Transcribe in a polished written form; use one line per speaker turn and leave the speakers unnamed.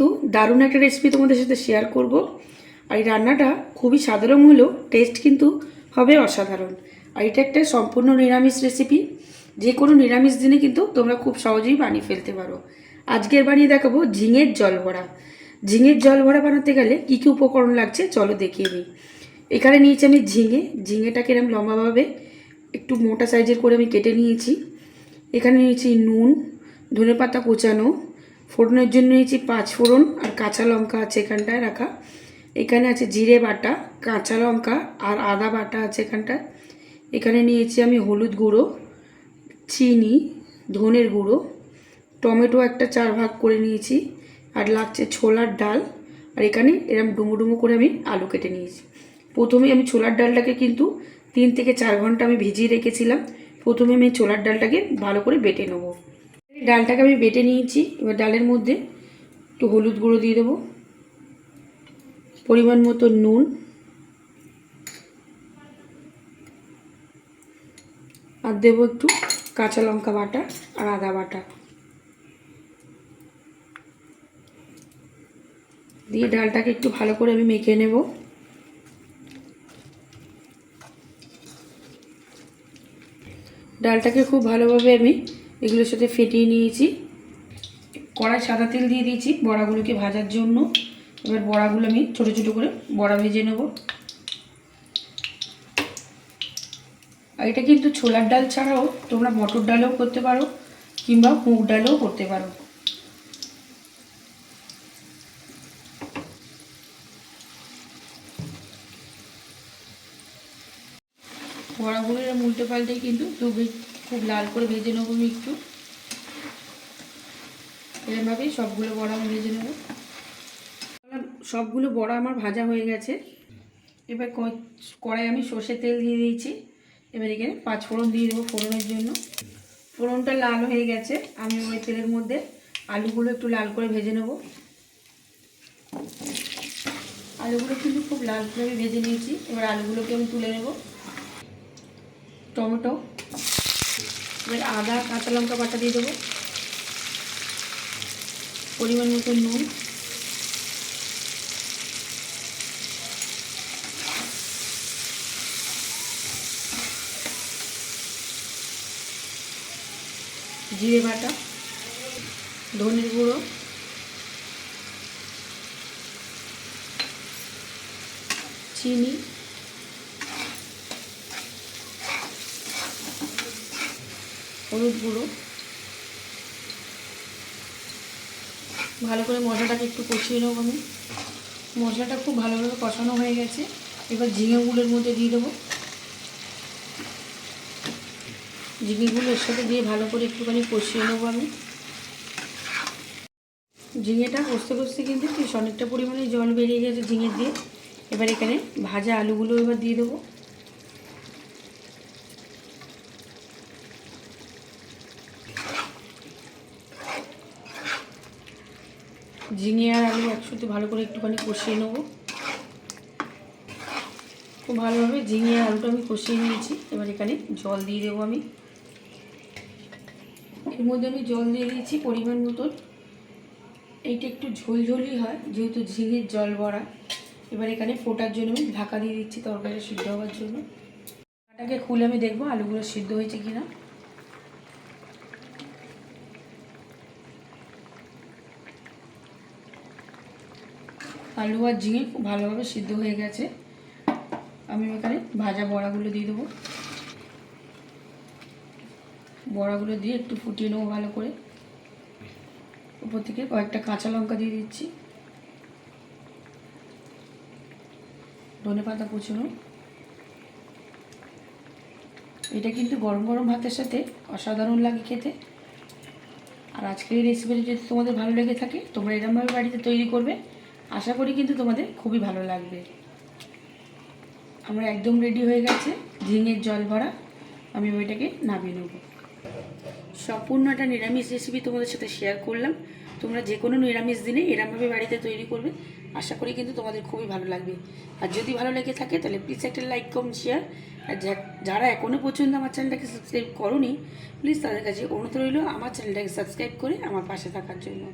কিন্তু দারুণ একটা রেসিপি তোমাদের সাথে শেয়ার করব। আর এই রান্নাটা খুবই সাধারণ হলেও টেস্ট কিন্তু হবে অসাধারণ। আর এটা একটা সম্পূর্ণ নিরামিষ রেসিপি, যে কোনো নিরামিষ দিনে কিন্তু তোমরা খুব সহজেই বানিয়ে ফেলতে পারো। আজকের বানিয়ে দেখাবো ঝিঙের জল ভরা। ঝিঙের জল ভরা বানাতে গেলে কী কী উপকরণ লাগছে চলো দেখিয়ে নিই। এখানে নিয়েছি আমি ঝিঙেটাকে এরকম লম্বাভাবে একটু মোটা সাইজের করে আমি কেটে নিয়েছি। এখানে নিয়েছি নুন, ধনেপাতা কোচানো, ফোড়নের জন্য নিয়েছি 5 ফোড়ন আর কাঁচা লঙ্কা আছে এখানটায় রাখা। এখানে আছে জিরে বাটা, কাঁচা লঙ্কা আর আদা বাটা আছে এখানটায়। এখানে নিয়েছি আমি হলুদ গুঁড়ো, চিনি, ধনের গুঁড়ো, টমেটো একটা 4 ভাগ করে নিয়েছি, আর লাগছে ছোলার ডাল। আর এখানে এরকম ডুমো ডুমো করে আমি আলু কেটে নিয়েছি। প্রথমে আমি ছোলার ডালটাকে কিন্তু 3 থেকে 4 ঘন্টা আমি ভিজিয়ে রেখেছিলাম। প্রথমে আমি ছোলার ডালটাকে ভালো করে বেটে নেব। ডালটাকে আমি বেটে নিয়েছি। এবার ডালের মধ্যে একটু হলুদ গুঁড়ো দিয়ে দেবো, পরিমাণ মতো নুন, আর দেবো একটু কাঁচা লঙ্কা বাটা আর আদা বাটা দিয়ে ডালটাকে একটু ভালো করে আমি মেখে নেব। ডালটাকে খুব ভালোভাবে আমি এগুলোর সাথে ফেটিয়ে নিয়েছি। কড়াই সাদা তেল দিয়ে দিয়েছি বড়াগুলোকে ভাজার জন্য। এবার বড়াগুলো আমি ছোটো ছোটো করে বড়া ভেজে নেব। আর এটা কিন্তু ছোলার ডাল ছাড়াও তোমরা মটর ডালেও করতে পারো কিংবা মুগ ডালেও করতে পারো। বড়াগুলো এরকম উল্টে পাল্টে কিন্তু খুব লাল করে ভেজে নেবো আমি একটু। এরকমভাবেই সবগুলো বড়া আমি ভেজে নেব। সবগুলো বড়া আমার ভাজা হয়ে গেছে। এবার কড়াই আমি সর্ষের তেল দিয়ে দিয়েছি। এবার এখানে 5 ফোড়ন দিয়ে দেবো ফোড়নের জন্য। ফোড়নটা লাল হয়ে গেছে, আমি ওই তেলের মধ্যে আলুগুলো একটু লাল করে ভেজে নেব। আলুগুলো কিন্তু খুব লাল করে আমি ভেজে নিয়েছি। এবার আলুগুলোকে আমি তুলে নেব। টমেটো, এবার আদা কাঁচা লঙ্কা বাটা দিয়ে দেবো, পরিমাণ মতো নুন, জিরে বাটা, ধনের গুঁড়ো, চিনি, হলুদ গুঁড়ো। ভালো করে মশলাটাকে একটু কষিয়ে নেব আমি। মশলাটা খুব ভালোভাবে কষানো হয়ে গেছে। এবার ঝিঙেগুলোর মধ্যে দিয়ে দেবো। ঝিঙেগুলো এর সাথে দিয়ে ভালো করে একটুখানি কষিয়ে নেবো আমি। ঝিঙেটা কষতে কষতে কিন্তু বেশ অনেকটা পরিমাণে জল বেরিয়ে গেছে ঝিঙের দিয়ে। এবার এখানে ভাজা আলুগুলো এবার দিয়ে দেবো। ঝিঙে আর আলু একসাথে ভালো করে একটুখানি কষিয়ে নেব। খুব ভালোভাবে ঝিঙে আর আলুটা আমি কষিয়ে নিয়েছি। এবার এখানে জল দিয়ে দেবো আমি। এর মধ্যে আমি জল দিয়ে দিয়েছি পরিমাণ মতন। এইটা একটু ঝোলঝোলই হয় যেহেতু ঝিঙের জল ভরা। এবার এখানে ফোটার জন্য আমি ঢাকা দিয়ে দিচ্ছি তরকারিটা সিদ্ধ হওয়ার জন্য। ঢাকাটাকে খুলে আমি দেখবো আলুগুলো সিদ্ধ হয়েছে কিনা। আলু আর ঝিঙে খুব ভালোভাবে সিদ্ধ হয়ে গেছে। আমি এখানে ভাজা বড়াগুলো দিয়ে দেবো। বড়াগুলো দিয়ে একটু ফুটিয়ে নেবো ভালো করে। উপর থেকে কয়েকটা কাঁচা লঙ্কা দিয়ে দিচ্ছি, ধনেপাতা কুচনো। এটা কিন্তু গরম গরম ভাতের সাথে অসাধারণ লাগে খেতে। আর আজকের এই রেসিপিটা যদি তোমাদের ভালো লেগে থাকে তোমরা এরকমভাবে বাড়িতে তৈরি করবে। আশা করি কিন্তু তোমাদের খুবই ভালো লাগবে। আমার একদম রেডি হয়ে গেছে ঝিঙের জল ভরা। আমি ওইটাকে নামিয়ে নেব। সম্পূর্ণ একটা নিরামিষ রেসিপি তোমাদের সাথে শেয়ার করলাম। তোমরা যে কোনো নিরামিষ দিনে এরকমভাবে বাড়িতে তৈরি করবে। আশা করি কিন্তু তোমাদের খুবই ভালো লাগবে। আর যদি ভালো লেগে থাকে তাহলে প্লিজ একটা লাইক কমেন্ট শেয়ার। আর যারা এখনও পর্যন্ত আমার চ্যানেলটাকে সাবস্ক্রাইব করোনি প্লিজ তাদের কাছে অনুরোধ রইল আমার চ্যানেলটাকে সাবস্ক্রাইব করে আমার পাশে থাকার জন্য।